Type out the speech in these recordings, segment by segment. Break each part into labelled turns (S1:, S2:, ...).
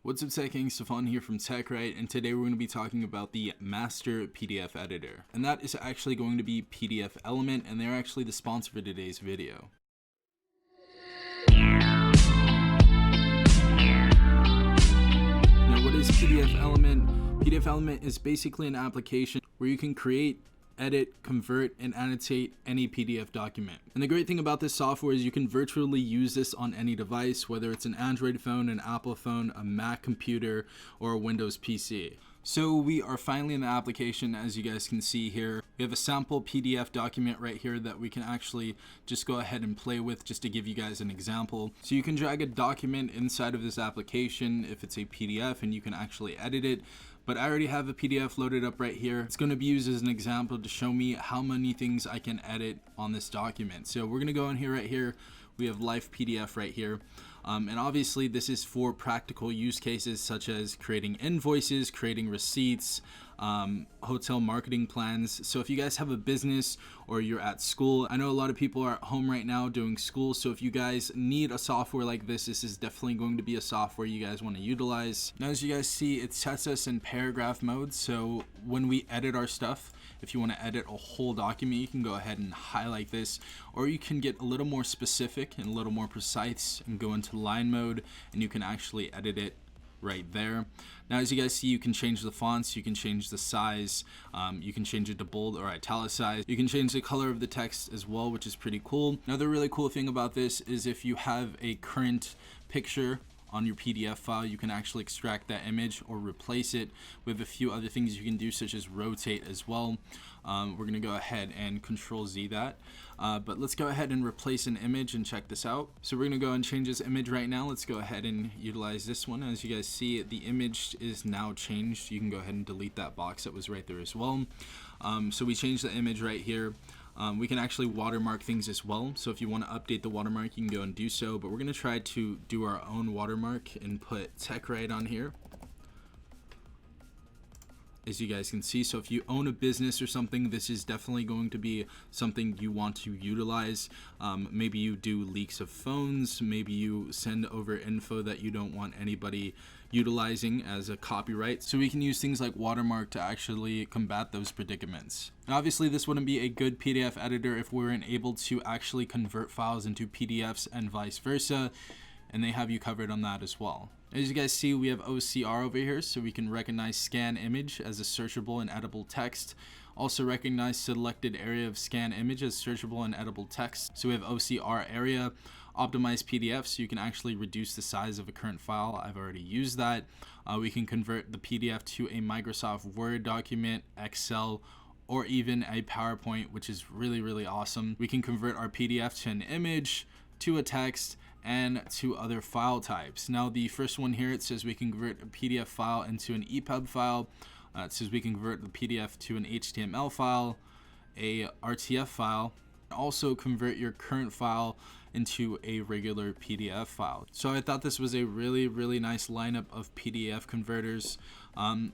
S1: What's up, Tech Gang? Stefan here from TechRight, and today we're going to be talking about the master PDF editor, and that is actually going to be PDFelement, and they're actually the sponsor for today's video. Now, what is PDFelement? PDFelement is basically an application where you can create, edit, convert, and annotate any PDF document. And the great thing about this software is you can virtually use this on any device, whether it's an Android phone, an Apple phone, a Mac computer, or a Windows PC. So we are finally in the application. As you guys can see here, we have a sample PDF document right here that we can actually just go ahead and play with, just to give you guys an example. So you can drag a document inside of this application if it's a PDF, and you can actually edit it. But I already have a PDF loaded up right here. It's going to be used as an example to show me how many things I can edit on this document. So we're going to go in here right here. We have Live PDF right here. And obviously this is for practical use cases such as creating invoices, creating receipts, hotel marketing plans. So if you guys have a business or you're at school, I know a lot of people are at home right now doing school. So if you guys need a software like this is definitely going to be a software you guys want to utilize. Now, as you guys see, it sets us in paragraph mode. So when we edit our stuff, if you want to edit a whole document, you can go ahead and highlight this, or you can get a little more specific and a little more precise and go into line mode, and you can actually edit it right there. Now, as you guys see, you can change the fonts, you can change the size, you can change it to bold or italicized. You can change the color of the text as well, which is pretty cool. Another really cool thing about this is if you have a current picture on your PDF file, you can actually extract that image or replace it with a few other things you can do, such as rotate as well. We're going to go ahead and Control Z that. But let's go ahead and replace an image and check this out. So we're going to go and change this image right now. Let's go ahead and utilize this one. As you guys see, the image is now changed. You can go ahead and delete that box that was right there as well. So we changed the image right here. We can actually watermark things as well. So if you want to update the watermark, you can go and do so. But we're going to try to do our own watermark and put TechRight on here, as you guys can see. So if you own a business or something, this is definitely going to be something you want to utilize. Maybe you do leaks of phones, maybe you send over info that you don't want anybody utilizing as a copyright. So we can use things like watermark to actually combat those predicaments. And obviously this wouldn't be a good PDF editor if we weren't able to actually convert files into PDFs and vice versa, and they have you covered on that as well. As you guys see, we have OCR over here, so we can recognize scan image as a searchable and editable text. Also recognize selected area of scan image as searchable and editable text. So we have OCR area. Optimize PDF, so you can actually reduce the size of a current file. I've already used that. We can convert the PDF to a Microsoft Word document, Excel, or even a PowerPoint, which is really, really awesome. We can convert our PDF to an image, to a text, and to other file types. Now, the first one here, it says we can convert a PDF file into an EPUB file. It says we can convert the PDF to an HTML file, a RTF file, also convert your current file into a regular PDF file. So I thought this was a really, really nice lineup of PDF converters.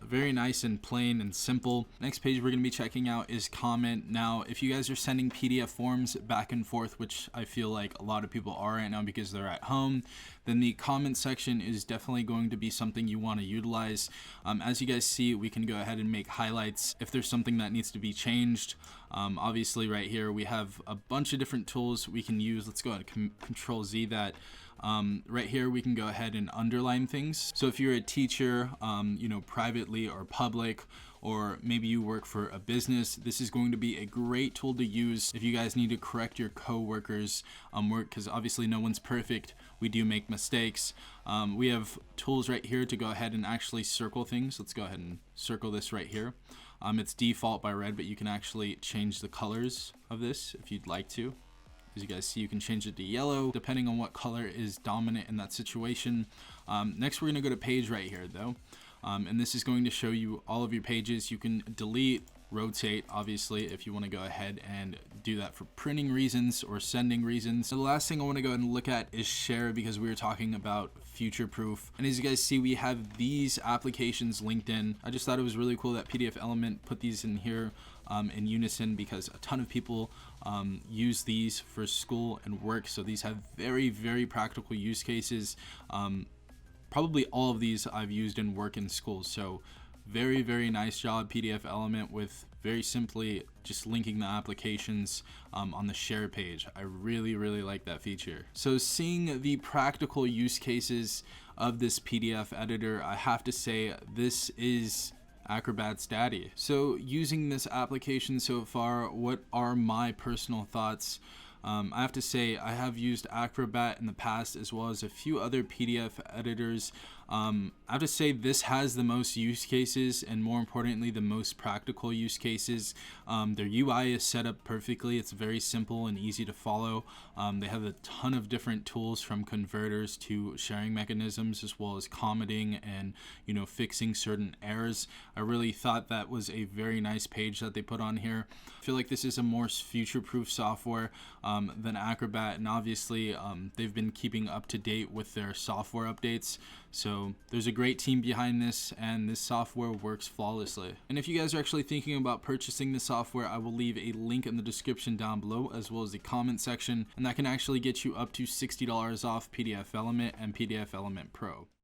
S1: Very nice and plain and simple. Next page we're going to be checking out is comment. Now, if you guys are sending PDF forms back and forth, which I feel like a lot of people are right now because they're at home, then the comment section is definitely going to be something you want to utilize. As you guys see, we can go ahead and make highlights if there's something that needs to be changed. Obviously right here we have a bunch of different tools we can use. Let's go ahead and Control Z that. Right here we can go ahead and underline things. So if you're a teacher, you know, privately or public, or maybe you work for a business, this is going to be a great tool to use if you guys need to correct your co-workers' work, because obviously no one's perfect. We do make mistakes. We have tools right here to go ahead and actually circle things. Let's go ahead and circle this right here. It's default by red, but you can actually change the colors of this if you'd like to. As you guys see, you can change it to yellow depending on what color is dominant in that situation. Next, we're going to go to page right here though. And this is going to show you all of your pages. You can delete, rotate, obviously, if you want to go ahead and do that for printing reasons or sending reasons. So the last thing I want to go ahead and look at is share, because we were talking about future proof. And as you guys see, we have these applications linked in. I just thought it was really cool that PDFelement put these in here in unison, because a ton of people use these for school and work. So these have very, very practical use cases. probably all of these I've used in work and school. So very, very nice job, PDFelement, with very simply just linking the applications on the share page. I really, really like that feature. So seeing the practical use cases of this PDF editor, I have to say this is Acrobat's daddy. So using this application so far, what are my personal thoughts? I have to say I have used Acrobat in the past, as well as a few other PDF editors. I have to say this has the most use cases, and more importantly, the most practical use cases. Their UI is set up perfectly. It's very simple and easy to follow. They have a ton of different tools, from converters to sharing mechanisms, as well as commenting and fixing certain errors. I really thought that was a very nice page that they put on here. I feel like this is a more future-proof software than Acrobat, and obviously they've been keeping up to date with their software updates. So there's a great team behind this, and this software works flawlessly. And if you guys are actually thinking about purchasing the software, I will leave a link in the description down below, as well as the comment section, and that can actually get you up to $60 off PDFelement and PDFelement Pro.